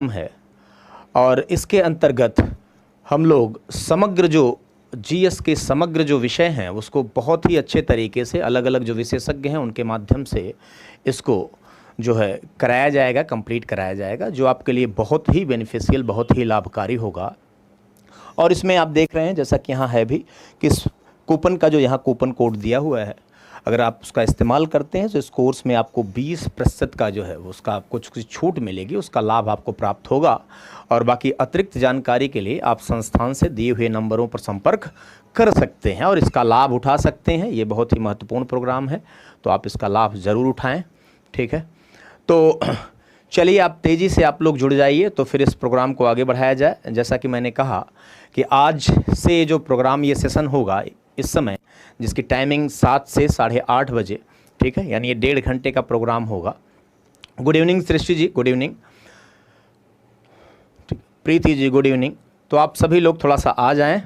है और इसके अंतर्गत हम लोग समग्र जो जीएस के समग्र जो विषय हैं उसको बहुत ही अच्छे तरीके से अलग अलग जो विशेषज्ञ हैं उनके माध्यम से इसको जो है कराया जाएगा, कंप्लीट कराया जाएगा, जो आपके लिए बहुत ही बेनिफिशियल, बहुत ही लाभकारी होगा। और इसमें आप देख रहे हैं जैसा कि यहाँ है भी कि इस कूपन का जो यहाँ कूपन कोड दिया हुआ है, अगर आप उसका इस्तेमाल करते हैं तो इस कोर्स में आपको 20% का जो है उसका आपको कुछ छूट मिलेगी, उसका लाभ आपको प्राप्त होगा। और बाकी अतिरिक्त जानकारी के लिए आप संस्थान से दिए हुए नंबरों पर संपर्क कर सकते हैं और इसका लाभ उठा सकते हैं। ये बहुत ही महत्वपूर्ण प्रोग्राम है, तो आप इसका लाभ ज़रूर उठाएँ। ठीक है, तो चलिए आप तेज़ी से आप लोग जुड़ जाइए तो फिर इस प्रोग्राम को आगे बढ़ाया जाए। जैसा कि मैंने कहा कि आज से जो प्रोग्राम ये सेशन होगा इस समय, जिसकी टाइमिंग 7 से 8:30 बजे, ठीक है, यानी ये 1.5 घंटे का प्रोग्राम होगा। Good evening Srishti ji, good evening. Preeti ji good evening. तो आप सभी लोग थोड़ा सा आ जाएं,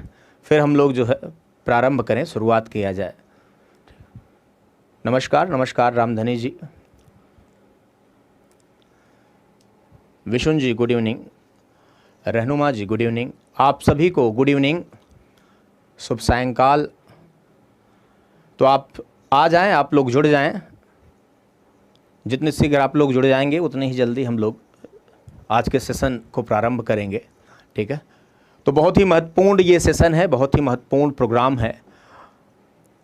फिर हम लोग जो है प्रारंभ करें, शुरुआत किया जाए। नमस्कार नमस्कार रामधनी जी, विशुन जी गुड इवनिंग, रहनुमा जी गुड इवनिंग, आप सभी को गुड इवनिंग, शुभ सायंकाल। तो आप आ जाएं, आप लोग जुड़ जाएं, जितने शीघ्र आप लोग जुड़ जाएंगे उतने ही जल्दी हम लोग आज के सेशन को प्रारंभ करेंगे। ठीक है, तो बहुत ही महत्वपूर्ण ये सेशन है, बहुत ही महत्वपूर्ण प्रोग्राम है।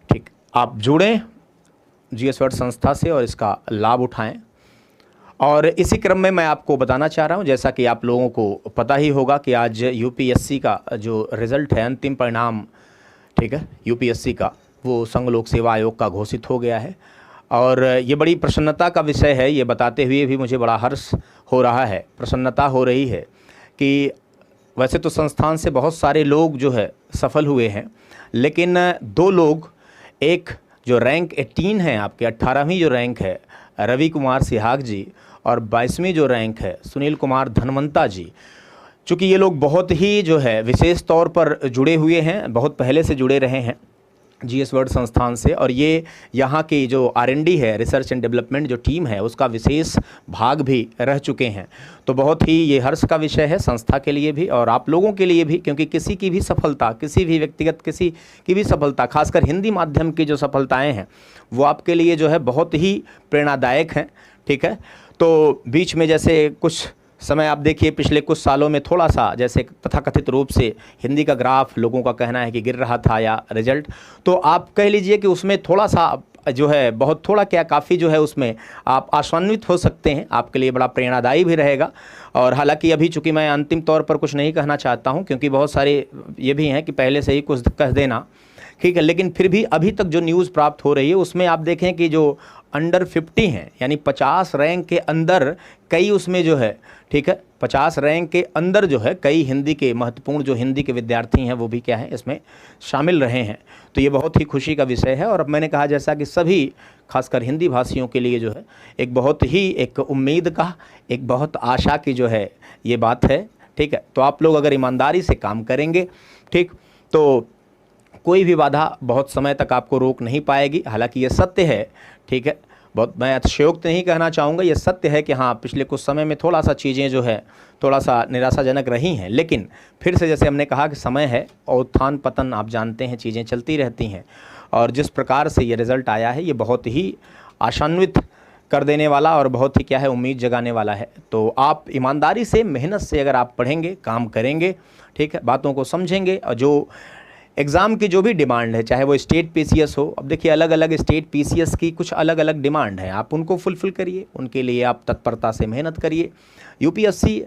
ठीक, आप जुड़ें जीएस वर्ड संस्था से और इसका लाभ उठाएं। और इसी क्रम में मैं आपको बताना चाह रहा हूं, जैसा कि आप लोगों को पता ही होगा कि आज यूपीएससी का जो रिज़ल्ट है, अंतिम परिणाम, ठीक है, यूपीएससी का, वो संघ लोक सेवा आयोग का घोषित हो गया है। और ये बड़ी प्रसन्नता का विषय है। ये बताते हुए भी मुझे बड़ा हर्ष हो रहा है, प्रसन्नता हो रही है कि वैसे तो संस्थान से बहुत सारे लोग जो है सफल हुए हैं, लेकिन 2 लोग, एक जो रैंक 18 है आपके 18वीं जो रैंक है रवि कुमार सिहाग जी, और 22वीं जो रैंक है सुनील कुमार धनवंता जी, चूँकि ये लोग बहुत ही जो है विशेष तौर पर जुड़े हुए हैं, बहुत पहले से जुड़े रहे हैं जीएस वर्ड संस्थान से, और ये यहाँ की जो R&D है, रिसर्च एंड डेवलपमेंट जो टीम है, उसका विशेष भाग भी रह चुके हैं। तो बहुत ही ये हर्ष का विषय है संस्था के लिए भी और आप लोगों के लिए भी, क्योंकि किसी की भी सफलता, किसी भी व्यक्तिगत किसी की भी सफलता, खासकर हिंदी माध्यम की जो सफलताएँ हैं वो आपके लिए जो है बहुत ही प्रेरणादायक हैं। ठीक है, तो बीच में जैसे कुछ समय आप देखिए, पिछले कुछ सालों में थोड़ा सा जैसे तथाकथित रूप से हिंदी का ग्राफ लोगों का कहना है कि गिर रहा था या रिजल्ट, तो आप कह लीजिए कि उसमें थोड़ा सा जो है, बहुत थोड़ा क्या, काफ़ी जो है उसमें आप आशान्वित हो सकते हैं, आपके लिए बड़ा प्रेरणादायी भी रहेगा। और हालांकि अभी चूंकि मैं अंतिम तौर पर कुछ नहीं कहना चाहता हूं, क्योंकि बहुत सारे ये भी हैं कि पहले से ही कुछ कह देना, ठीक है, लेकिन फिर भी अभी तक जो न्यूज़ प्राप्त हो रही है उसमें आप देखें कि जो अंडर 50 हैं, यानी 50 रैंक के अंदर कई उसमें जो है, ठीक है, 50 रैंक के अंदर जो है कई हिंदी के महत्वपूर्ण जो हिंदी के विद्यार्थी हैं वो भी क्या है इसमें शामिल रहे हैं। तो ये बहुत ही खुशी का विषय है। और अब मैंने कहा जैसा कि सभी खासकर हिंदी भाषियों के लिए जो है एक बहुत ही एक उम्मीद का, एक बहुत आशा की जो है ये बात है। ठीक है, तो आप लोग अगर ईमानदारी से काम करेंगे, ठीक, तो कोई भी बाधा बहुत समय तक आपको रोक नहीं पाएगी। हालांकि ये सत्य है, ठीक है, बहुत मैं अतिशयोक्त नहीं कहना चाहूँगा, ये सत्य है कि हाँ पिछले कुछ समय में थोड़ा सा चीज़ें जो है थोड़ा सा निराशाजनक रही हैं, लेकिन फिर से जैसे हमने कहा कि समय है और उत्थान पतन आप जानते हैं, चीज़ें चलती रहती हैं। और जिस प्रकार से ये रिज़ल्ट आया है ये बहुत ही आशान्वित कर देने वाला और बहुत ही क्या है उम्मीद जगाने वाला है। तो आप ईमानदारी से, मेहनत से अगर आप पढ़ेंगे, काम करेंगे, ठीक है, बातों को समझेंगे, और जो एग्ज़ाम की जो भी डिमांड है, चाहे वो स्टेट पीसीएस हो, अब देखिए अलग अलग स्टेट पीसीएस की कुछ अलग अलग डिमांड है, आप उनको फुलफ़िल करिए, उनके लिए आप तत्परता से मेहनत करिए। यूपीएससी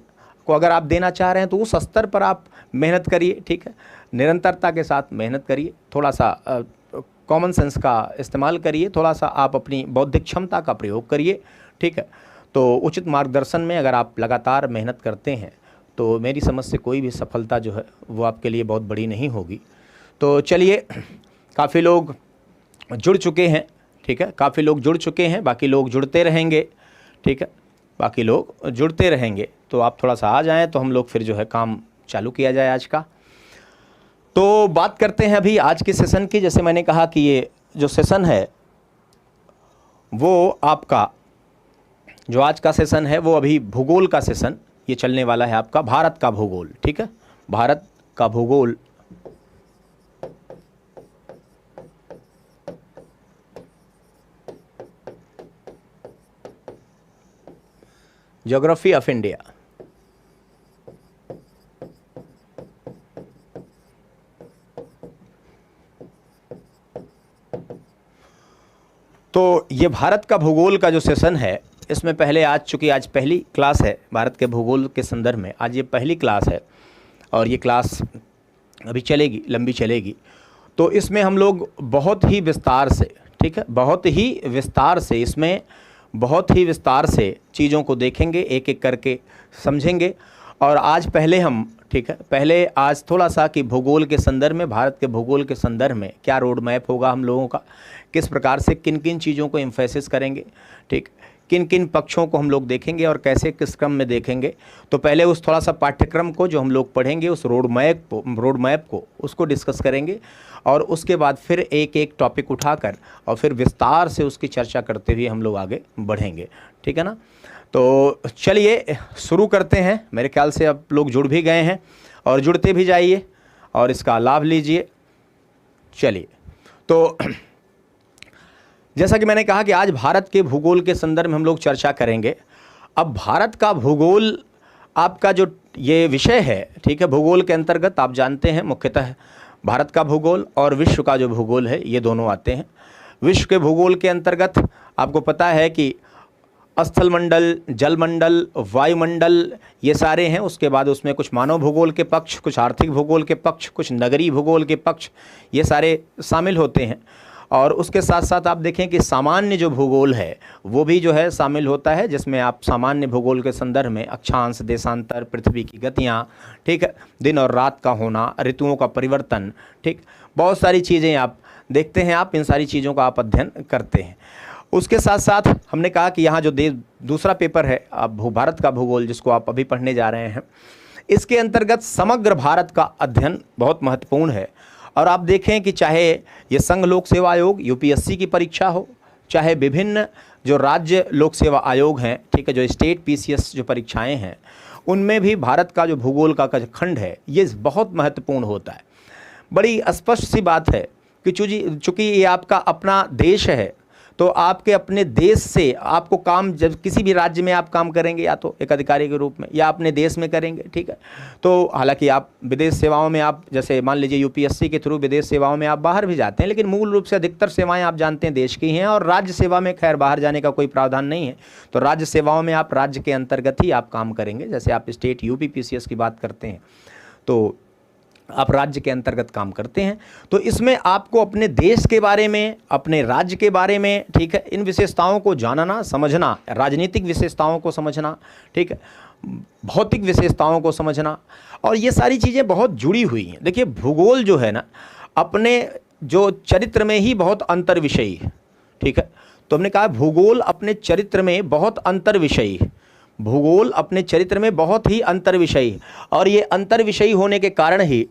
को अगर आप देना चाह रहे हैं तो उस स्तर पर आप मेहनत करिए, ठीक है, निरंतरता के साथ मेहनत करिए, थोड़ा सा कॉमन सेंस का इस्तेमाल करिए, थोड़ा सा आप अपनी बौद्धिक क्षमता का प्रयोग करिए। ठीक है, तो उचित मार्गदर्शन में अगर आप लगातार मेहनत करते हैं तो मेरी समझ से कोई भी सफलता जो है वो आपके लिए बहुत बड़ी नहीं होगी। तो चलिए, काफ़ी लोग जुड़ चुके हैं, ठीक है, काफ़ी लोग जुड़ चुके हैं, बाकी लोग जुड़ते रहेंगे, ठीक है, बाकी लोग जुड़ते रहेंगे। तो आप थोड़ा सा आ जाएं तो हम लोग फिर जो है काम चालू किया जाए आज का। तो बात करते हैं अभी आज के सेशन की। जैसे मैंने कहा कि ये जो सेशन है वो आपका, जो आज का सेशन है वो अभी भूगोल का सेशन, ये चलने वाला है आपका भारत का भूगोल, ठीक है, भारत का भूगोल। Geography of India. तो ये भारत का भूगोल का जो सेशन है, इसमें पहले चूँकि आज पहली क्लास है भारत के भूगोल के संदर्भ में, आज ये पहली क्लास है और ये क्लास अभी चलेगी, लंबी चलेगी। तो इसमें हम लोग बहुत ही विस्तार से, ठीक है, बहुत ही विस्तार से, इसमें बहुत ही विस्तार से चीज़ों को देखेंगे, एक एक करके समझेंगे। और आज पहले हम, ठीक है, पहले आज थोड़ा सा कि भूगोल के संदर्भ में, भारत के भूगोल के संदर्भ में क्या रोड मैप होगा हम लोगों का, किस प्रकार से किन किन चीज़ों को एम्फेसिस करेंगे, ठीक, किन किन पक्षों को हम लोग देखेंगे और कैसे किस क्रम में देखेंगे। तो पहले उस थोड़ा सा पाठ्यक्रम को जो हम लोग पढ़ेंगे, उस रोड मैप को उसको डिस्कस करेंगे और उसके बाद फिर एक एक टॉपिक उठाकर और फिर विस्तार से उसकी चर्चा करते हुए हम लोग आगे बढ़ेंगे, ठीक है ना। तो चलिए शुरू करते हैं। मेरे ख्याल से अब लोग जुड़ भी गए हैं और जुड़ते भी जाइए और इसका लाभ लीजिए। चलिए, तो जैसा कि मैंने कहा कि आज भारत के भूगोल के संदर्भ में हम लोग चर्चा करेंगे। अब भारत का भूगोल आपका जो ये विषय है, ठीक है, भूगोल के अंतर्गत आप जानते हैं मुख्यतः भारत का भूगोल और विश्व का जो भूगोल है, ये दोनों आते हैं। विश्व के भूगोल के अंतर्गत आपको पता है कि स्थल मंडल, जल मंडल, वायुमंडल, ये सारे हैं। उसके बाद उसमें कुछ मानव भूगोल के पक्ष, कुछ आर्थिक भूगोल के पक्ष, कुछ नगरीय भूगोल के पक्ष, ये सारे शामिल होते हैं। और उसके साथ साथ आप देखें कि सामान्य जो भूगोल है वो भी जो है शामिल होता है, जिसमें आप सामान्य भूगोल के संदर्भ में अक्षांश, देशांतर, पृथ्वी की गतियाँ, ठीक है, दिन और रात का होना, ऋतुओं का परिवर्तन, ठीक, बहुत सारी चीज़ें आप देखते हैं, आप इन सारी चीज़ों का आप अध्ययन करते हैं। उसके साथ साथ हमने कहा कि यहाँ जो दूसरा पेपर है अब भारत का भूगोल, जिसको आप अभी पढ़ने जा रहे हैं, इसके अंतर्गत समग्र भारत का अध्ययन बहुत महत्वपूर्ण है। और आप देखें कि चाहे ये संघ लोक सेवा आयोग यूपीएससी की परीक्षा हो, चाहे विभिन्न जो राज्य लोक सेवा आयोग हैं, ठीक है, जो स्टेट पीसीएस जो परीक्षाएं हैं, उनमें भी भारत का जो भूगोल का खंड है ये बहुत महत्वपूर्ण होता है। बड़ी स्पष्ट सी बात है कि चूँकि ये आपका अपना देश है, तो आपके अपने देश से आपको काम, जब किसी भी राज्य में आप काम करेंगे या तो एक अधिकारी के रूप में या अपने देश में करेंगे, ठीक है। तो हालांकि आप विदेश सेवाओं में, आप जैसे मान लीजिए यूपीएससी के थ्रू विदेश सेवाओं में आप बाहर भी जाते हैं, लेकिन मूल रूप से अधिकतर सेवाएं आप जानते हैं देश की हैं। और राज्य सेवा में खैर बाहर जाने का कोई प्रावधान नहीं है। तो राज्य सेवाओं में आप राज्य के अंतर्गत ही आप काम करेंगे। जैसे आप स्टेट यूपी पीसीएस की बात करते हैं तो आप राज्य के अंतर्गत काम करते हैं। तो इसमें आपको अपने देश के बारे में, अपने राज्य के बारे में, ठीक है, इन विशेषताओं को जानना, समझना, राजनीतिक विशेषताओं को समझना, ठीक है, भौतिक विशेषताओं को समझना, और ये सारी चीज़ें बहुत जुड़ी हुई हैं। देखिए भूगोल जो है ना, अपने जो चरित्र में ही बहुत अंतर विषयी है, ठीक है। तो हमने कहा भूगोल अपने चरित्र में बहुत अंतर विषयी है, भूगोल अपने चरित्र में बहुत ही अंतर विषयी, और ये अंतर विषयी होने के कारण ही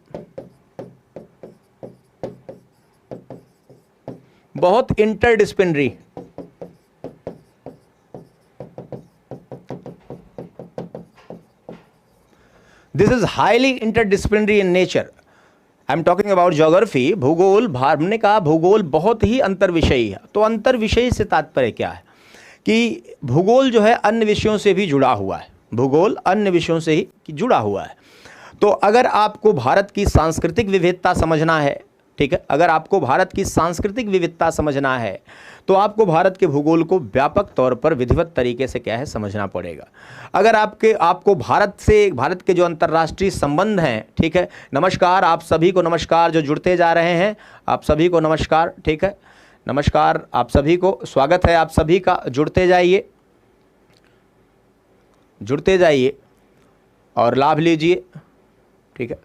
बहुत interdisciplinary, this is highly interdisciplinary in nature. I am talking about geography. भूगोल, हमने कहा भूगोल बहुत ही अंतर विषयी है। तो अंतर विषयी से तात्पर्य क्या है कि भूगोल जो है अन्य विषयों से भी जुड़ा हुआ है, भूगोल अन्य विषयों से ही जुड़ा हुआ है। तो अगर आपको भारत की सांस्कृतिक विविधता समझना है, ठीक है, अगर आपको भारत की सांस्कृतिक विविधता समझना है तो आपको भारत के भूगोल को व्यापक तौर पर विधिवत तरीके से क्या है समझना पड़ेगा। अगर आपको भारत के जो अंतर्राष्ट्रीय संबंध हैं, ठीक है, नमस्कार आप सभी को, नमस्कार जो जुड़ते जा रहे हैं आप सभी को नमस्कार, ठीक है, नमस्कार आप सभी को, स्वागत है आप सभी का। जुड़ते जाइए और लाभ लीजिए, ठीक है,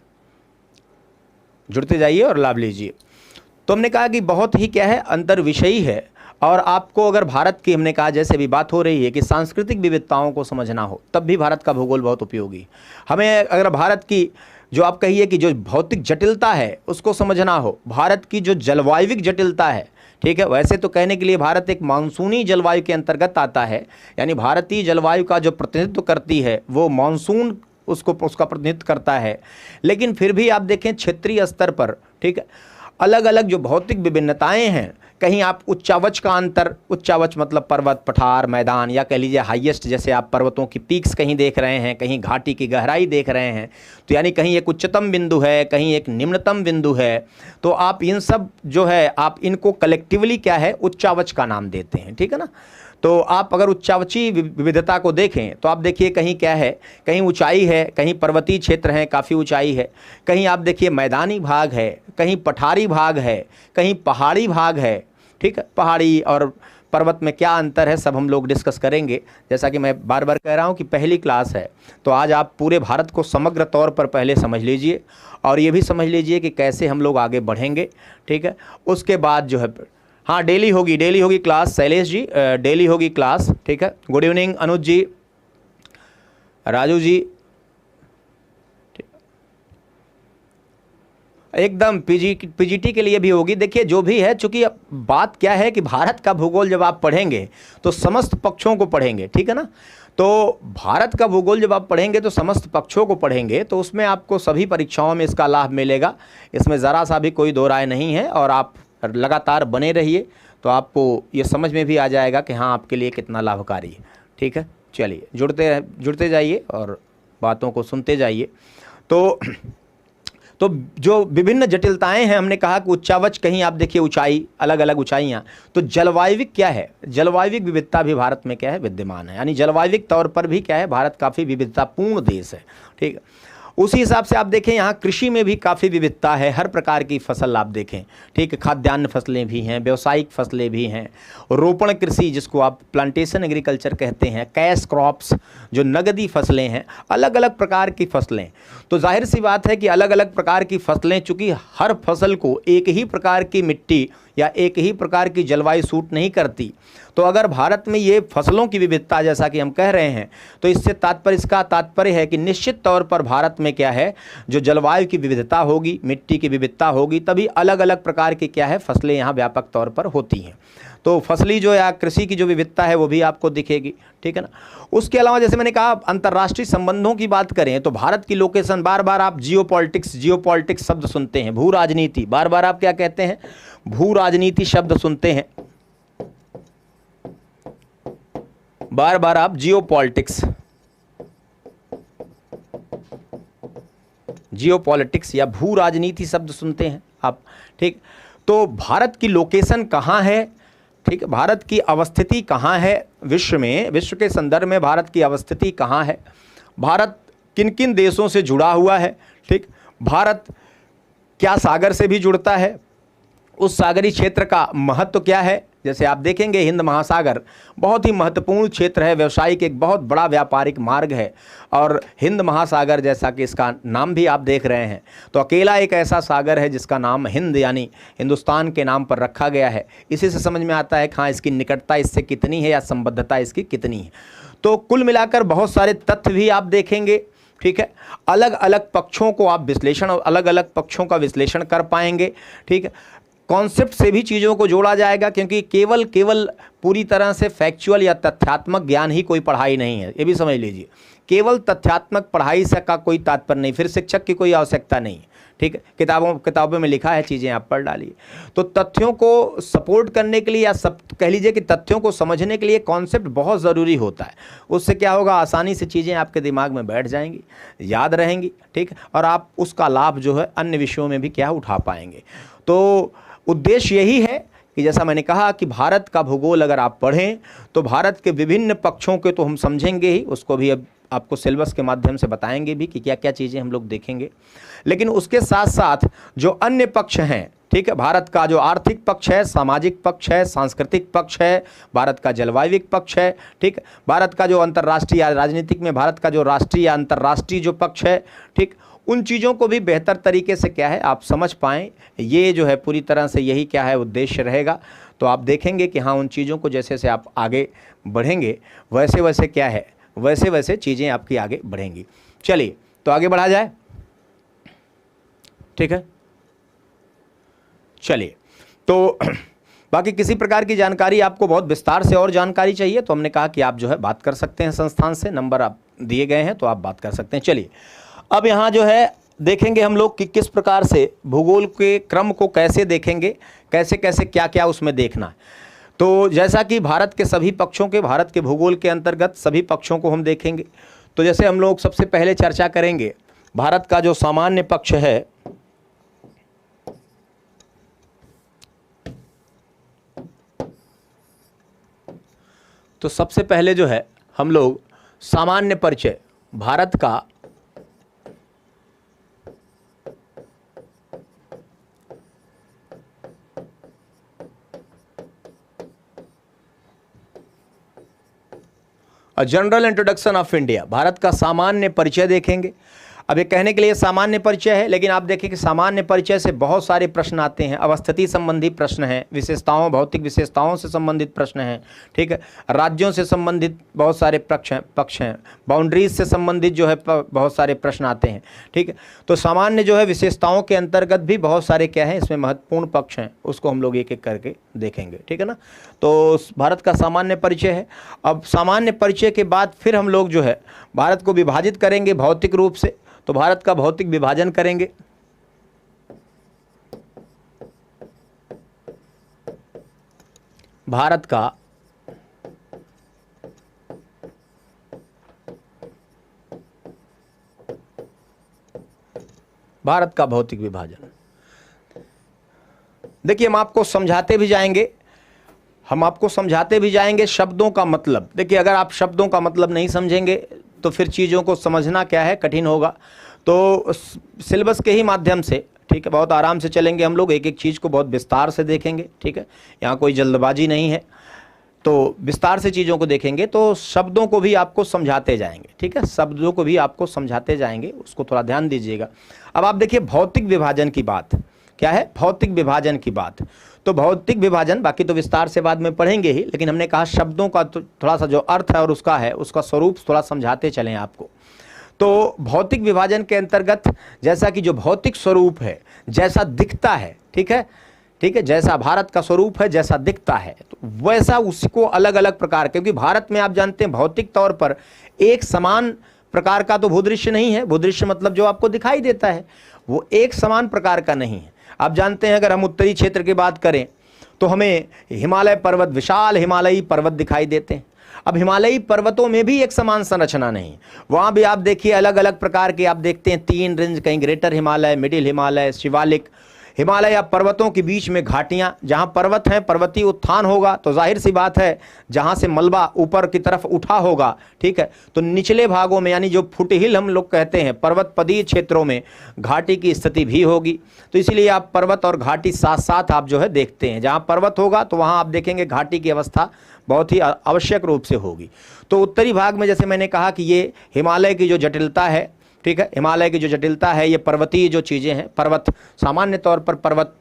जुड़ते जाइए और लाभ लीजिए। तो हमने कहा कि बहुत ही क्या है अंतर विषयी है। और आपको अगर भारत की, हमने कहा जैसे भी बात हो रही है कि सांस्कृतिक विविधताओं को समझना हो, तब भी भारत का भूगोल बहुत उपयोगी। हमें अगर भारत की जो आप कहिए कि जो भौतिक जटिलता है उसको समझना हो, भारत की जो जलवायविक जटिलता है, ठीक है। वैसे तो कहने के लिए भारत एक मानसूनी जलवायु के अंतर्गत आता है, यानी भारतीय जलवायु का जो प्रतिनिधित्व करती है वो मानसून उसका प्रतिनिधित्व करता है। लेकिन फिर भी आप देखें क्षेत्रीय स्तर पर, ठीक है, अलग अलग जो भौतिक विभिन्नताएं हैं, कहीं आप उच्चावच का अंतर, उच्चावच मतलब पर्वत, पठार, मैदान, या कह लीजिए हाईएस्ट, जैसे आप पर्वतों की पीक्स कहीं देख रहे हैं, कहीं घाटी की गहराई देख रहे हैं, तो यानी कहीं एक उच्चतम बिंदु है, कहीं एक निम्नतम बिंदु है, तो आप इन सब जो है आप इनको कलेक्टिवली क्या है, उच्चावच का नाम देते हैं, ठीक है ना। तो आप अगर उच्चावची विविधता को देखें तो आप देखिए कहीं क्या है, कहीं ऊंचाई है, कहीं पर्वतीय क्षेत्र है, काफ़ी ऊंचाई है, कहीं आप देखिए मैदानी भाग है, कहीं पठारी भाग है, कहीं पहाड़ी भाग है, ठीक है। पहाड़ी और पर्वत में क्या अंतर है सब हम लोग डिस्कस करेंगे। जैसा कि मैं बार बार कह रहा हूँ कि पहली क्लास है, तो आज आप पूरे भारत को समग्र तौर पर पहले समझ लीजिए और ये भी समझ लीजिए कि कैसे हम लोग आगे बढ़ेंगे, ठीक है। उसके बाद जो है, हाँ, डेली होगी क्लास, शैलेश जी डेली होगी क्लास, ठीक है। गुड इवनिंग अनुज जी, राजू जी, एकदम पीजीटी के लिए भी होगी। देखिए जो भी है, चूंकि बात क्या है कि भारत का भूगोल जब आप पढ़ेंगे तो समस्त पक्षों को पढ़ेंगे, ठीक है ना। तो भारत का भूगोल जब आप पढ़ेंगे तो समस्त पक्षों को पढ़ेंगे, तो उसमें आपको सभी परीक्षाओं में इसका लाभ मिलेगा, इसमें ज़रा सा भी कोई दो राय नहीं है। और आप लगातार बने रहिए तो आपको ये समझ में भी आ जाएगा कि हाँ आपके लिए कितना लाभकारी है, ठीक है। चलिए जुड़ते जाइए और बातों को सुनते जाइए। तो जो विभिन्न जटिलताएं हैं, हमने कहा कि उच्चावच, कहीं आप देखिए ऊंचाई, अलग अलग ऊंचाइयाँ। तो जलवायविक क्या है, जलवायविक विविधता भी भारत में क्या है, विद्यमान है, यानी जलवायविक तौर पर भी क्या है, भारत काफ़ी विविधतापूर्ण देश है, ठीक है। उसी हिसाब से आप देखें यहाँ कृषि में भी काफ़ी विविधता है, हर प्रकार की फसल आप देखें, ठीक है। खाद्यान्न फसलें भी हैं, व्यावसायिक फसलें भी हैं, रोपण कृषि जिसको आप प्लांटेशन एग्रीकल्चर कहते हैं, कैश क्रॉप्स जो नगदी फसलें हैं, अलग अलग प्रकार की फसलें। तो जाहिर सी बात है कि अलग अलग प्रकार की फसलें, चूँकि हर फसल को एक ही प्रकार की मिट्टी या एक ही प्रकार की जलवायु सूट नहीं करती, तो अगर भारत में ये फसलों की विविधता जैसा कि हम कह रहे हैं, तो इसका तात्पर्य है कि निश्चित तौर पर भारत में क्या है, जो जलवायु की विविधता होगी, मिट्टी की विविधता होगी, तभी अलग अलग प्रकार की क्या है फसलें यहाँ व्यापक तौर पर होती हैं। तो फसली जो या कृषि की जो विविधता है वो भी आपको दिखेगी, ठीक है ना। उसके अलावा जैसे मैंने कहा अंतर्राष्ट्रीय संबंधों की बात करें तो भारत की लोकेशन, बार बार आप जियोपॉलिटिक्स शब्द सुनते हैं, भू राजनीति, बार बार आप क्या कहते हैं, भू राजनीति शब्द सुनते हैं, बार बार आप जियोपॉलिटिक्स या भू राजनीति शब्द सुनते हैं आप, ठीक। तो भारत की लोकेशन कहाँ है, ठीक है, भारत की अवस्थिति कहाँ है विश्व में, विश्व के संदर्भ में भारत की अवस्थिति कहाँ है, भारत किन किन देशों से जुड़ा हुआ है, ठीक, भारत क्या सागर से भी जुड़ता है, उस सागरी क्षेत्र का महत्व क्या है। जैसे आप देखेंगे हिंद महासागर बहुत ही महत्वपूर्ण क्षेत्र है, व्यावसायिक एक बहुत बड़ा व्यापारिक मार्ग है, और हिंद महासागर जैसा कि इसका नाम भी आप देख रहे हैं, तो अकेला एक ऐसा सागर है जिसका नाम हिंद यानी हिंदुस्तान के नाम पर रखा गया है। इसी से समझ में आता है कि हाँ इसकी निकटता इससे कितनी है या संबद्धता इसकी कितनी है। तो कुल मिलाकर बहुत सारे तथ्य भी आप देखेंगे, ठीक है, अलग अलग पक्षों को आप अलग अलग पक्षों का विश्लेषण कर पाएंगे, ठीक है। कॉन्सेप्ट से भी चीज़ों को जोड़ा जाएगा, क्योंकि केवल पूरी तरह से फैक्चुअल या तथ्यात्मक ज्ञान ही कोई पढ़ाई नहीं है, ये भी समझ लीजिए। केवल तथ्यात्मक पढ़ाई से का कोई तात्पर्य नहीं, फिर शिक्षक की कोई आवश्यकता नहीं, ठीक है। किताबों में लिखा है, चीज़ें आप पढ़ डालिए। तो तथ्यों को सपोर्ट करने के लिए या सब कह लीजिए कि तथ्यों को समझने के लिए कॉन्सेप्ट बहुत ज़रूरी होता है। उससे क्या होगा, आसानी से चीज़ें आपके दिमाग में बैठ जाएंगी, याद रहेंगी, ठीक, और आप उसका लाभ जो है अन्य विषयों में भी क्या उठा पाएंगे। तो उद्देश्य यही है कि जैसा मैंने कहा कि भारत का भूगोल अगर आप पढ़ें तो भारत के विभिन्न पक्षों के तो हम समझेंगे ही, उसको भी अब आपको सिलेबस के माध्यम से बताएंगे भी कि क्या क्या चीज़ें हम लोग देखेंगे, लेकिन उसके साथ साथ जो अन्य पक्ष हैं, ठीक है, भारत का जो आर्थिक पक्ष है, सामाजिक पक्ष है, सांस्कृतिक पक्ष है, भारत का जलवायविक पक्ष है, ठीक, भारत का जो अंतर्राष्ट्रीय या राजनीतिक में भारत का जो राष्ट्रीय या अंतर्राष्ट्रीय जो पक्ष है, ठीक, उन चीज़ों को भी बेहतर तरीके से क्या है आप समझ पाएँ, ये जो है पूरी तरह से यही क्या है उद्देश्य रहेगा। तो आप देखेंगे कि हाँ उन चीज़ों को जैसे जैसे आप आगे बढ़ेंगे वैसे वैसे क्या है, वैसे वैसे चीज़ें आपकी आगे बढ़ेंगी। चलिए तो आगे बढ़ा जाए, ठीक है। चलिए तो बाकी किसी प्रकार की जानकारी आपको बहुत विस्तार से और जानकारी चाहिए तो हमने कहा कि आप जो है बात कर सकते हैं संस्थान से, नंबर आप दिए गए हैं तो आप बात कर सकते हैं। चलिए अब यहाँ जो है देखेंगे हम लोग कि किस प्रकार से भूगोल के क्रम को कैसे देखेंगे, कैसे कैसे क्या क्या उसमें देखना है। तो जैसा कि भारत के सभी पक्षों के, भारत के भूगोल के अंतर्गत सभी पक्षों को हम देखेंगे। तो जैसे हम लोग सबसे पहले चर्चा करेंगे भारत का जो सामान्य पक्ष है, तो सबसे पहले जो है हम लोग सामान्य परिचय भारत का general introduction of India, Bharat का सामान्य परिचय देखेंगे। अब ये कहने के लिए सामान्य परिचय है, लेकिन आप देखें कि सामान्य परिचय से बहुत सारे प्रश्न आते हैं। अवस्थिति संबंधी प्रश्न हैं, विशेषताओं, भौतिक विशेषताओं से संबंधित प्रश्न हैं, ठीक है, राज्यों से संबंधित बहुत सारे पक्ष हैं, बाउंड्रीज से संबंधित जो है बहुत सारे प्रश्न आते हैं, ठीक है। तो सामान्य जो है विशेषताओं के अंतर्गत भी बहुत सारे क्या हैं इसमें महत्वपूर्ण पक्ष हैं, उसको हम लोग एक एक करके देखेंगे, ठीक है ना। तो भारत का सामान्य परिचय है। अब सामान्य परिचय के बाद फिर हम लोग जो है भारत को विभाजित करेंगे भौतिक रूप से, तो भारत का भौतिक विभाजन करेंगे। भारत का भौतिक विभाजन, देखिए हम आपको समझाते भी जाएंगे, शब्दों का मतलब। देखिए अगर आप शब्दों का मतलब नहीं समझेंगे तो फिर चीज़ों को समझना क्या है कठिन होगा। तो सिलेबस के ही माध्यम से, ठीक है, बहुत आराम से चलेंगे हम लोग, एक एक चीज़ को बहुत विस्तार से देखेंगे, ठीक है, यहाँ कोई जल्दबाजी नहीं है। तो विस्तार से चीज़ों को देखेंगे, तो शब्दों को भी आपको समझाते जाएंगे, ठीक है, शब्दों को भी आपको समझाते जाएंगे, उसको थोड़ा ध्यान दीजिएगा। अब आप देखिए भौतिक विभाजन की बात क्या है, भौतिक विभाजन की बात। तो भौतिक विभाजन बाकी तो विस्तार से बाद में पढ़ेंगे ही, लेकिन हमने कहा शब्दों का तो थोड़ा सा जो अर्थ है और उसका स्वरूप थोड़ा समझाते चलें आपको। तो भौतिक विभाजन के अंतर्गत जैसा कि जो भौतिक स्वरूप है, जैसा दिखता है, ठीक है, जैसा भारत का स्वरूप है, जैसा दिखता है, तो वैसा उसको अलग अलग प्रकार, क्योंकि भारत में आप जानते हैं भौतिक तौर पर एक समान प्रकार का तो भूदृश्य नहीं है। भूदृश्य मतलब जो आपको दिखाई देता है वो एक समान प्रकार का नहीं है। आप जानते हैं अगर हम उत्तरी क्षेत्र की बात करें तो हमें हिमालय पर्वत, विशाल हिमालयी पर्वत दिखाई देते हैं। अब हिमालयी पर्वतों में भी एक समान संरचना नहीं, वहाँ भी आप देखिए अलग अलग प्रकार के आप देखते हैं, 3 रेंज, कहीं ग्रेटर हिमालय, मिडिल हिमालय, शिवालिक हिमालय या पर्वतों के बीच में घाटियाँ। जहाँ पर्वत हैं, पर्वतीय उत्थान होगा तो जाहिर सी बात है जहाँ से मलबा ऊपर की तरफ उठा होगा, ठीक है, तो निचले भागों में यानी जो फुटहिल हम लोग कहते हैं, पर्वतपदीय क्षेत्रों में घाटी की स्थिति भी होगी। तो इसीलिए आप पर्वत और घाटी साथ साथ आप जो है देखते हैं। जहाँ पर्वत होगा तो वहाँ आप देखेंगे घाटी की अवस्था बहुत ही आवश्यक रूप से होगी। तो उत्तरी भाग में जैसे मैंने कहा कि ये हिमालय की जो जटिलता है, ठीक है, हिमालय की जो जटिलता है, ये पर्वतीय जो चीज़ें हैं, पर्वत सामान्य तौर पर पर्वत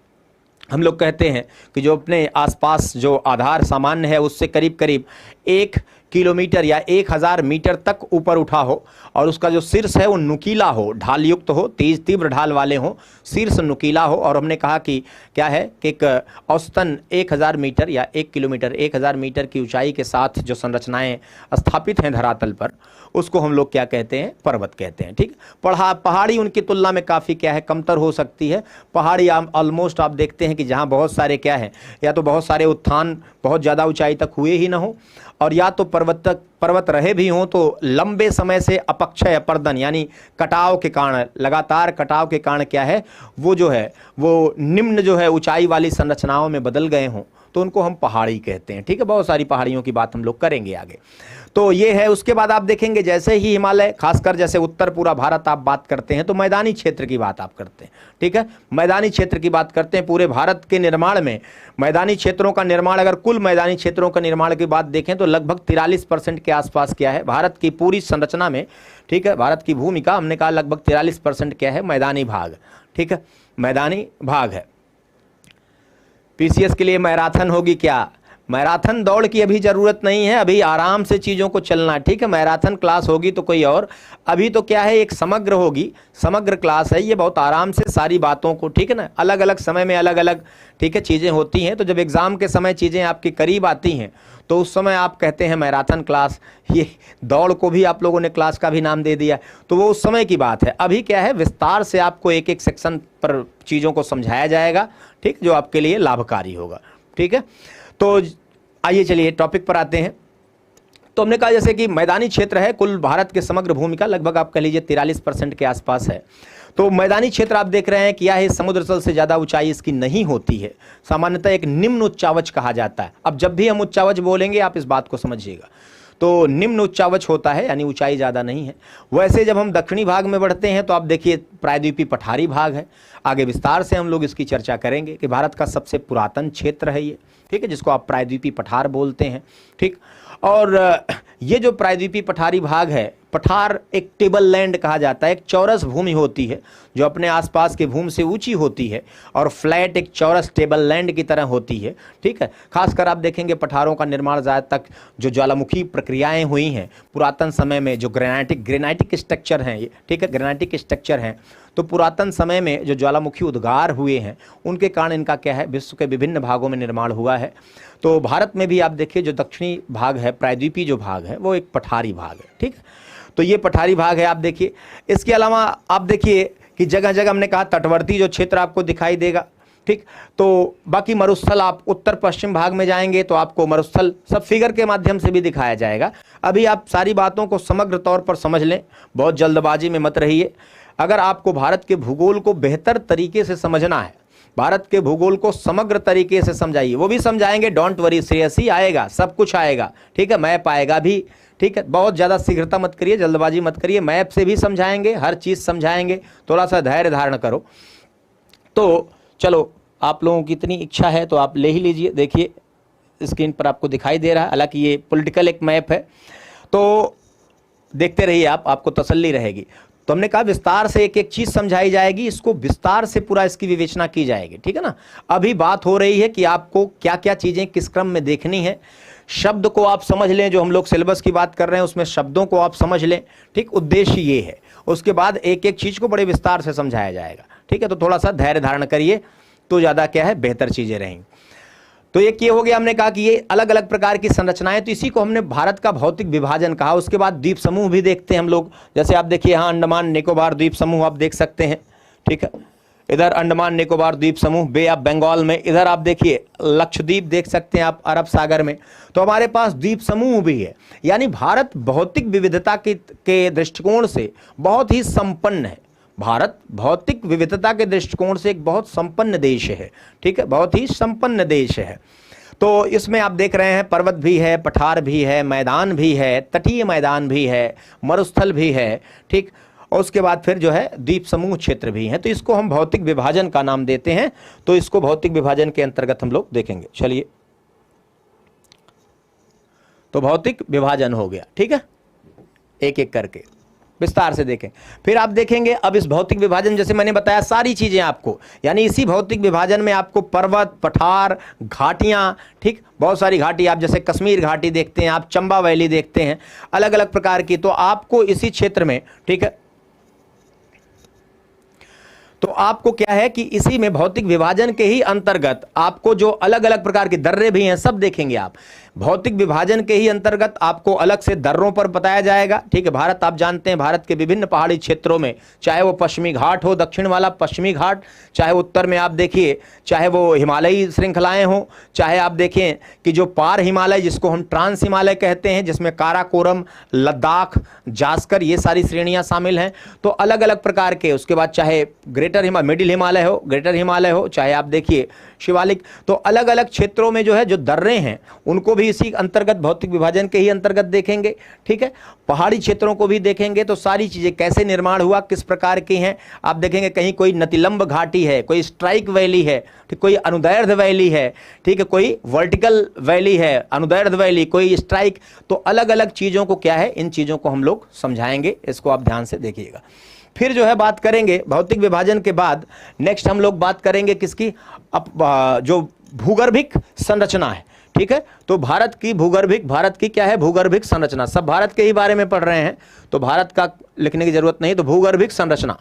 हम लोग कहते हैं कि जो अपने आसपास जो आधार सामान्य है उससे करीब करीब 1 किलोमीटर या 1000 मीटर तक ऊपर उठा हो और उसका जो शीर्ष है वो नुकीला हो, ढाल युक्त हो, तेज तीव्र ढाल वाले हो, शीर्ष नुकीला हो। और हमने कहा कि क्या है कि एक औसतन 1000 मीटर या 1 किलोमीटर 1000 मीटर की ऊंचाई के साथ जो संरचनाएं स्थापित हैं धरातल पर, उसको हम लोग क्या कहते हैं, पर्वत कहते हैं, ठीक। पहाड़ी उनकी तुलना में काफ़ी क्या है कमतर हो सकती है। पहाड़ी ऑलमोस्ट आप देखते हैं कि जहाँ बहुत सारे क्या है, या तो बहुत सारे उत्थान बहुत ज़्यादा ऊंचाई तक हुए ही ना हो, और या तो पर्वत रहे भी हों तो लंबे समय से अपक्षय अपर्दन यानी कटाव के कारण, लगातार कटाव के कारण क्या है वो जो है वो निम्न जो है ऊंचाई वाली संरचनाओं में बदल गए हों, तो उनको हम पहाड़ी कहते हैं, ठीक है। बहुत सारी पहाड़ियों की बात हम लोग करेंगे आगे। तो ये है। उसके बाद आप देखेंगे जैसे ही हिमालय, खासकर जैसे उत्तर पूरा भारत आप बात करते हैं तो मैदानी क्षेत्र की बात आप करते हैं, ठीक है, मैदानी क्षेत्र की बात करते हैं। पूरे भारत के निर्माण में मैदानी क्षेत्रों का निर्माण, अगर कुल मैदानी क्षेत्रों का निर्माण की बात देखें तो लगभग 43% के आसपास क्या है भारत की पूरी संरचना में, ठीक है, भारत की भूमि का हमने कहा लगभग 43% क्या है मैदानी भाग, ठीक है, मैदानी भाग है। पीसीएस के लिए मैराथन होगी क्या, मैराथन दौड़ की अभी ज़रूरत नहीं है, अभी आराम से चीज़ों को चलना है, ठीक है। मैराथन क्लास होगी तो कोई और, अभी तो क्या है, एक समग्र होगी, समग्र क्लास है ये, बहुत आराम से सारी बातों को, ठीक है ना, अलग अलग समय में अलग अलग, ठीक है, चीज़ें होती हैं। तो जब एग्ज़ाम के समय चीज़ें आपके करीब आती हैं तो उस समय आप कहते हैं मैराथन क्लास, ये दौड़ को भी आप लोगों ने क्लास का भी नाम दे दिया, तो वो उस समय की बात है। अभी क्या है, विस्तार से आपको एक एक सेक्शन पर चीज़ों को समझाया जाएगा, ठीक, जो आपके लिए लाभकारी होगा, ठीक है। तो आइए चलिए टॉपिक पर आते हैं। तो हमने कहा जैसे कि मैदानी क्षेत्र है, कुल भारत के समग्र भूमि का लगभग आप कह लीजिए 43% के आसपास है। तो मैदानी क्षेत्र आप देख रहे हैं कि यह है, समुद्र तल से ज़्यादा ऊंचाई इसकी नहीं होती है, सामान्यतः एक निम्न उच्चावच कहा जाता है। अब जब भी हम उच्चावच बोलेंगे आप इस बात को समझिएगा, तो निम्न उच्चावच होता है, यानी ऊंचाई ज़्यादा नहीं है। वैसे जब हम दक्षिणी भाग में बढ़ते हैं तो आप देखिए प्रायद्वीपीय पठारी भाग है, आगे विस्तार से हम लोग इसकी चर्चा करेंगे कि भारत का सबसे पुरातन क्षेत्र है ये, ठीक है, जिसको आप प्रायद्वीपीय पठार बोलते हैं, ठीक। और ये जो प्रायद्वीपीय पठारी भाग है, पठार एक टेबल लैंड कहा जाता है, एक चौरस भूमि होती है जो अपने आसपास के भूमि से ऊंची होती है और फ्लैट एक चौरस टेबल लैंड की तरह होती है, ठीक है। खासकर आप देखेंगे पठारों का निर्माण ज़्यादा तक जो ज्वालामुखी प्रक्रियाएं हुई हैं पुरातन समय में, जो ग्रेनाइटिक स्ट्रक्चर हैं ये, ठीक है, ग्रेनाइटिक स्ट्रक्चर हैं, तो पुरातन समय में जो ज्वालामुखी उद्गार हुए हैं उनके कारण इनका क्या है, विश्व के विभिन्न भागों में निर्माण हुआ है। तो भारत में भी आप देखिए जो दक्षिणी भाग है, प्रायद्वीपीय जो भाग है, वो एक पठारी भाग है, ठीक है। तो ये पठारी भाग है आप देखिए। इसके अलावा आप देखिए कि जगह जगह हमने कहा तटवर्ती जो क्षेत्र आपको दिखाई देगा, ठीक। तो बाकी मरुस्थल आप उत्तर पश्चिम भाग में जाएंगे तो आपको मरुस्थल सब फिगर के माध्यम से भी दिखाया जाएगा। अभी आप सारी बातों को समग्र तौर पर समझ लें, बहुत जल्दबाजी में मत रहिए। अगर आपको भारत के भूगोल को बेहतर तरीके से समझना है, भारत के भूगोल को समग्र तरीके से समझाइए, वो भी समझाएंगे, डोंट वरी, श्रेयसी आएगा, सब कुछ आएगा, ठीक है, मैप आएगा भी, ठीक है। बहुत ज़्यादा शीघ्रता मत करिए, जल्दबाजी मत करिए, मैप से भी समझाएंगे, हर चीज़ समझाएंगे, थोड़ा सा धैर्य धारण करो। तो चलो, आप लोगों की इतनी इच्छा है तो आप ले ही लीजिए। देखिए स्क्रीन पर आपको दिखाई दे रहा है, हालांकि ये पॉलिटिकल एक मैप है, तो देखते रहिए आप, आपको तसल्ली रहेगी। तो हमने कहा विस्तार से एक एक चीज़ समझाई जाएगी, इसको विस्तार से पूरा इसकी विवेचना की जाएगी, ठीक है ना। अभी बात हो रही है कि आपको क्या क्या चीज़ें किस क्रम में देखनी है। शब्द को आप समझ लें, जो हम लोग सिलेबस की बात कर रहे हैं उसमें शब्दों को आप समझ लें, ठीक, उद्देश्य ये है। उसके बाद एक एक चीज़ को बड़े विस्तार से समझाया जाएगा, ठीक है। तो थोड़ा सा धैर्य धारण करिए तो ज़्यादा क्या है, बेहतर चीज़ें रहेंगी। तो ये हो गया, हमने कहा कि ये अलग अलग प्रकार की संरचनाएं, तो इसी को हमने भारत का भौतिक विभाजन कहा। उसके बाद द्वीप समूह भी देखते हैं हम लोग, जैसे आप देखिए यहाँ अंडमान निकोबार द्वीप समूह आप देख सकते हैं, ठीक है, इधर अंडमान निकोबार द्वीप समूह बे ऑफ बंगाल में, इधर आप देखिए लक्षद्वीप देख सकते हैं आप अरब सागर में। तो हमारे पास द्वीप समूह भी है, यानी भारत भौतिक विविधता के दृष्टिकोण से बहुत ही संपन्न है। भारत भौतिक विविधता के दृष्टिकोण से एक बहुत संपन्न देश है, ठीक है, बहुत ही संपन्न देश है। तो इसमें आप देख रहे हैं पर्वत भी है, पठार भी है, मैदान भी है, तटीय मैदान भी है, मरुस्थल भी है, ठीक। और उसके बाद फिर जो है द्वीप समूह क्षेत्र भी हैं। तो इसको हम भौतिक विभाजन का नाम देते हैं। तो इसको भौतिक विभाजन के अंतर्गत हम लोग देखेंगे। चलिए, तो भौतिक विभाजन हो गया, ठीक है, एक एक करके विस्तार से देखें। फिर आप देखेंगे अब इस भौतिक विभाजन, जैसे मैंने बताया सारी चीजें आपको, यानी इसी भौतिक विभाजन में आपको पर्वत, पठार, घाटियां, ठीक, बहुत सारी घाटी, आप जैसे कश्मीर घाटी देखते हैं, आप चंबा वैली देखते हैं, अलग अलग प्रकार की। तो आपको इसी क्षेत्र में, ठीक है, तो आपको क्या है कि इसी में भौतिक विभाजन के ही अंतर्गत आपको जो अलग अलग प्रकार के दर्रे भी हैं सब देखेंगे आप। भौतिक विभाजन के ही अंतर्गत आपको अलग से दर्रों पर बताया जाएगा, ठीक है। भारत आप जानते हैं, भारत के विभिन्न पहाड़ी क्षेत्रों में, चाहे वो पश्चिमी घाट हो, दक्षिण वाला पश्चिमी घाट, चाहे उत्तर में आप देखिए, चाहे वो हिमालयी श्रृंखलाएं हो, चाहे आप देखें कि जो पार हिमालय जिसको हम ट्रांस हिमालय कहते हैं, जिसमें काराकोरम, लद्दाख, जास्कर, ये सारी श्रेणियां शामिल हैं। तो अलग अलग प्रकार के, उसके बाद चाहे ग्रेटर हिमालय, मिडिल हिमालय हो, ग्रेटर हिमालय हो, चाहे आप देखिए शिवालिक, तो अलग अलग क्षेत्रों में जो है जो दर्रे हैं उनको भी इसी अंतर्गत भौतिक विभाजन के ही अंतर्गत देखेंगे, ठीक है। पहाड़ी क्षेत्रों को भी देखेंगे, तो सारी चीजें कैसे निर्माण हुआ, किस प्रकार की हैं, आप देखेंगे कहीं कोई नतिलंब घाटी है, कोई स्ट्राइक वैली है, ठीक, कोई अनुदैर्ध वैली है, ठीक है, कोई वर्टिकल वैली है, अनुदैर्ध वैली, कोई स्ट्राइक। तो अलग अलग चीजों को क्या है, इन चीजों को हम लोग समझाएंगे, इसको आप ध्यान से देखिएगा। फिर जो है बात करेंगे भौतिक विभाजन के बाद, नेक्स्ट हम लोग बात करेंगे किसकी, जो भूगर्भिक संरचना है, ठीक है। तो भारत की भूगर्भिक, भारत की क्या है, भूगर्भिक संरचना, सब भारत के ही बारे में पढ़ रहे हैं तो भारत का लिखने की जरूरत नहीं। तो भूगर्भिक संरचना,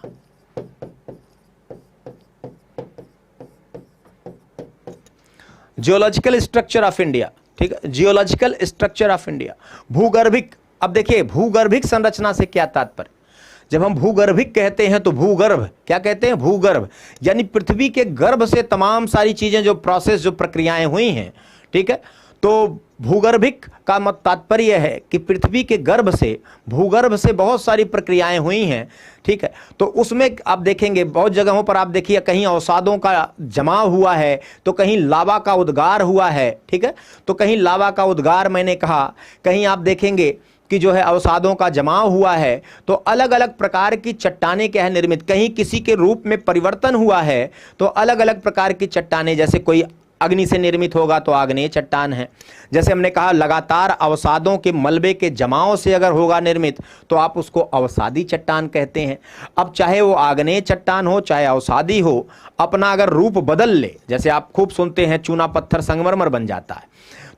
जियोलॉजिकल स्ट्रक्चर ऑफ इंडिया, ठीक है, जियोलॉजिकल स्ट्रक्चर ऑफ इंडिया, भूगर्भिक। अब देखिए भूगर्भिक संरचना से क्या तात्पर्य, जब हम भूगर्भिक कहते हैं तो भूगर्भ क्या कहते हैं, भूगर्भ, यानी पृथ्वी के गर्भ से तमाम सारी चीजें जो प्रोसेस, जो प्रक्रियाएं हुई हैं, ठीक है। तो भूगर्भिक का मत तात्पर्य है कि पृथ्वी के गर्भ से, भूगर्भ से बहुत सारी प्रक्रियाएं हुई हैं, ठीक है। तो उसमें आप देखेंगे बहुत जगहों पर, आप देखिए कहीं अवसादों का जमाव हुआ है तो कहीं लावा का उद्गार हुआ है, ठीक है। तो कहीं लावा का उद्गार मैंने कहा, कहीं आप देखेंगे कि जो है अवसादों का जमाव हुआ है। तो अलग अलग प्रकार की चट्टानें क्या है निर्मित, कहीं किसी के रूप में परिवर्तन हुआ है तो अलग अलग प्रकार की चट्टानें, जैसे कोई अग्नि से निर्मित होगा तो आग्नेय चट्टान है। जैसे हमने कहा लगातार अवसादों के मलबे के जमाव से अगर होगा निर्मित तो आप उसको अवसादी चट्टान कहते हैं। अब चाहे वो आग्नेय चट्टान हो चाहे अवसादी हो, अपना अगर रूप बदल ले, जैसे आप खूब सुनते हैं चूना पत्थर संगमरमर बन जाता है,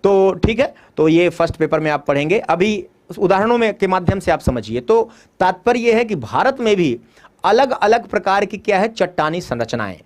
तो ठीक है। तो ये फर्स्ट पेपर में आप पढ़ेंगे, अभी उदाहरणों में के माध्यम से आप समझिए। तो तात्पर्य यह है कि भारत में भी अलग अलग प्रकार की क्या है, चट्टानी संरचनाएं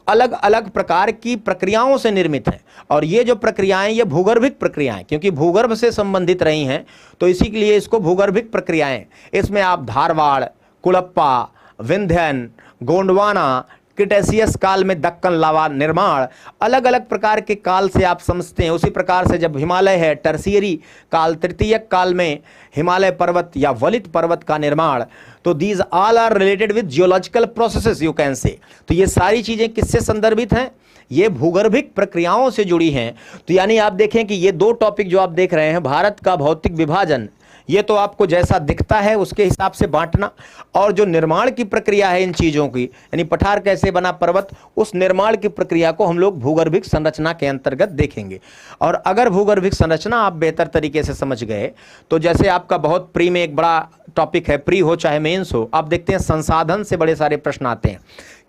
अलग अलग प्रकार की प्रक्रियाओं से निर्मित हैं। और ये जो प्रक्रियाएं, ये भूगर्भिक प्रक्रियाएं, क्योंकि भूगर्भ से संबंधित रही हैं तो इसी के लिए इसको भूगर्भिक प्रक्रियाएं। इसमें आप धारवाड़, कुड़प्पा, विंध्यन, गोंडवाना, क्रिटेशियस काल में दक्कन लावा निर्माण, अलग अलग प्रकार के काल से आप समझते हैं। उसी प्रकार से जब हिमालय है, टर्शियरी काल, तृतीयक काल में हिमालय पर्वत या वलित पर्वत का निर्माण। तो these all are related with geological processes you can say. तो ये सारी चीजें किससे संदर्भित हैं, ये भूगर्भिक प्रक्रियाओं से जुड़ी हैं। तो यानी आप देखें कि ये दो टॉपिक जो आप देख रहे हैं, भारत का भौतिक विभाजन, ये तो आपको जैसा दिखता है उसके हिसाब से बांटना, और जो निर्माण की प्रक्रिया है इन चीजों की, यानी पठार कैसे बना पर्वत, उस निर्माण की प्रक्रिया को हम लोग भूगर्भिक संरचना के अंतर्गत देखेंगे। और अगर भूगर्भिक संरचना आप बेहतर तरीके से समझ गए तो जैसे आपका बहुत प्री में एक बड़ा टॉपिक है, प्री हो चाहे मेंस हो, आप देखते हैं संसाधन से बड़े सारे प्रश्न आते हैं,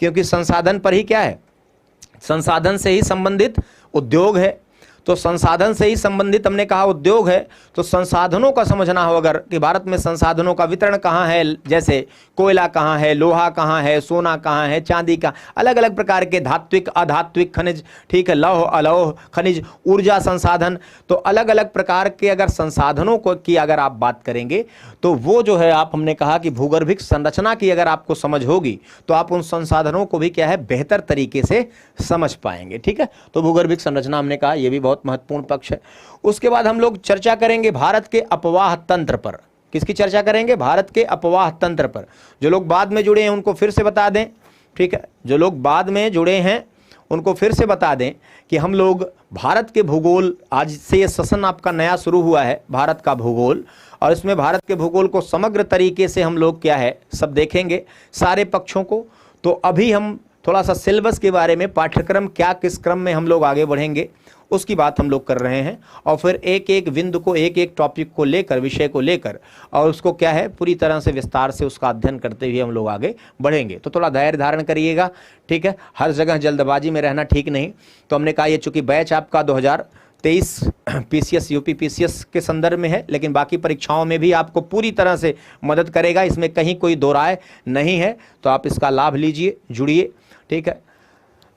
क्योंकि संसाधन पर ही क्या है, संसाधन से ही संबंधित उद्योग है। तो संसाधन से ही संबंधित हमने कहा उद्योग है, तो संसाधनों का समझना हो अगर कि भारत में संसाधनों का वितरण कहाँ है, जैसे कोयला कहाँ है, लोहा कहाँ है, सोना कहाँ है, चांदी का, अलग अलग प्रकार के धात्विक अधात्विक खनिज, ठीक है, लौह अलौह खनिज, ऊर्जा संसाधन। तो अलग अलग प्रकार के अगर संसाधनों को की अगर आप बात करेंगे तो वो जो है, आप हमने कहा कि भूगर्भिक संरचना की अगर आपको समझ होगी तो आप उन संसाधनों को भी क्या है, बेहतर तरीके से समझ पाएंगे, ठीक है। तो भूगर्भिक संरचना हमने कहा ये भी बहुत महत्वपूर्ण पक्ष है। उसके बाद हम लोग चर्चा करेंगे भारत के अपवाह तंत्र पर। किसकी चर्चा करेंगे, भारत के अपवाह तंत्र पर। जो लोग बाद में जुड़े हैं उनको फिर से बता दें, ठीक है, जो लोग बाद में जुड़े हैं उनको फिर से बता दें कि हम लोग भारत के भूगोल, आज से ये सेशन आपका नया शुरू हुआ है भारत का भूगोल, और इसमें भारत के भूगोल को समग्र तरीके से हम लोग क्या है सब देखेंगे, सारे पक्षों को। तो अभी हम थोड़ा सा सिलेबस के बारे में, पाठ्यक्रम क्या किस क्रम में हम लोग आगे बढ़ेंगे उसकी बात हम लोग कर रहे हैं, और फिर एक एक बिंदु को, एक एक टॉपिक को लेकर, विषय को लेकर, और उसको क्या है पूरी तरह से विस्तार से उसका अध्ययन करते हुए हम लोग आगे बढ़ेंगे। तो थोड़ा धैर्य धारण करिएगा, ठीक है, हर जगह जल्दबाजी में रहना ठीक नहीं। तो हमने कहा ये चूंकि बैच आपका 2023 पीसीएस यूपी पीसीएस के संदर्भ में है, लेकिन बाकी परीक्षाओं में भी आपको पूरी तरह से मदद करेगा, इसमें कहीं कोई दो राय नहीं है। तो आप इसका लाभ लीजिए, जुड़िए, ठीक है।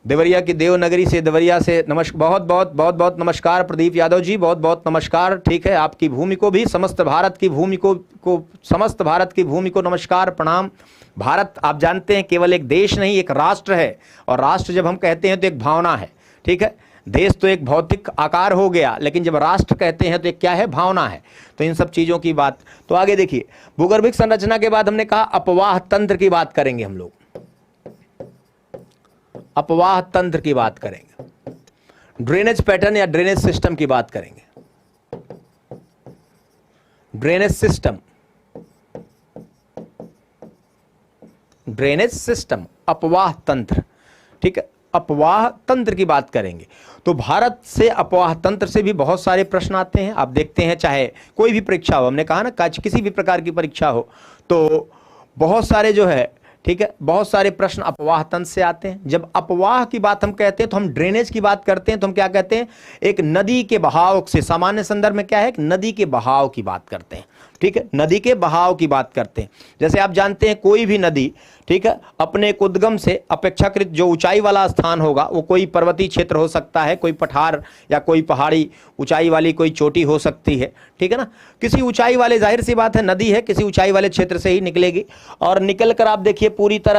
देवरिया की देवनगरी से, देवरिया से बहुत बहुत नमस्कार प्रदीप यादव जी, बहुत बहुत नमस्कार, ठीक है। आपकी भूमि को भी, समस्त भारत की भूमि को समस्त भारत की भूमि को नमस्कार, प्रणाम। भारत आप जानते हैं केवल एक देश नहीं, एक राष्ट्र है, और राष्ट्र जब हम कहते हैं तो एक भावना है, ठीक है। देश तो एक भौतिक आकार हो गया, लेकिन जब राष्ट्र कहते हैं तो एक क्या है, भावना है। तो इन सब चीज़ों की बात, तो आगे देखिए, भूगर्भिक संरचना के बाद हमने कहा अपवाह तंत्र की बात करेंगे हम लोग, अपवाह तंत्र की बात करेंगे, ड्रेनेज पैटर्न या ड्रेनेज सिस्टम की बात करेंगे, ड्रेनेज सिस्टम, ड्रेनेज सिस्टम, अपवाह तंत्र, ठीक है, अपवाह तंत्र की बात करेंगे। तो भारत से अपवाह तंत्र से भी बहुत सारे प्रश्न आते हैं, आप देखते हैं चाहे कोई भी परीक्षा हो, हमने कहा ना किसी भी प्रकार की परीक्षा हो तो बहुत सारे जो है, ठीक है, बहुत सारे प्रश्न अपवाह तंत्र से आते हैं। जब अपवाह की बात हम कहते हैं तो हम ड्रेनेज की बात करते हैं, तो हम क्या कहते हैं, एक नदी के बहाव से, सामान्य संदर्भ में क्या है, एक नदी के बहाव की बात करते हैं। ठीक है, नदी के बहाव की बात करते हैं। जैसे आप जानते हैं कोई भी नदी, ठीक है, अपने एक उद्गम से अपेक्षाकृत जो ऊंचाई वाला स्थान होगा, वो कोई पर्वतीय क्षेत्र हो सकता है, कोई पठार या कोई पहाड़ी ऊंचाई वाली कोई चोटी हो सकती है। ठीक है ना, किसी ऊंचाई वाले, जाहिर सी बात है नदी है, किसी ऊंचाई वाले क्षेत्र से ही निकलेगी, और निकल कर आप देखिए पूरी तरह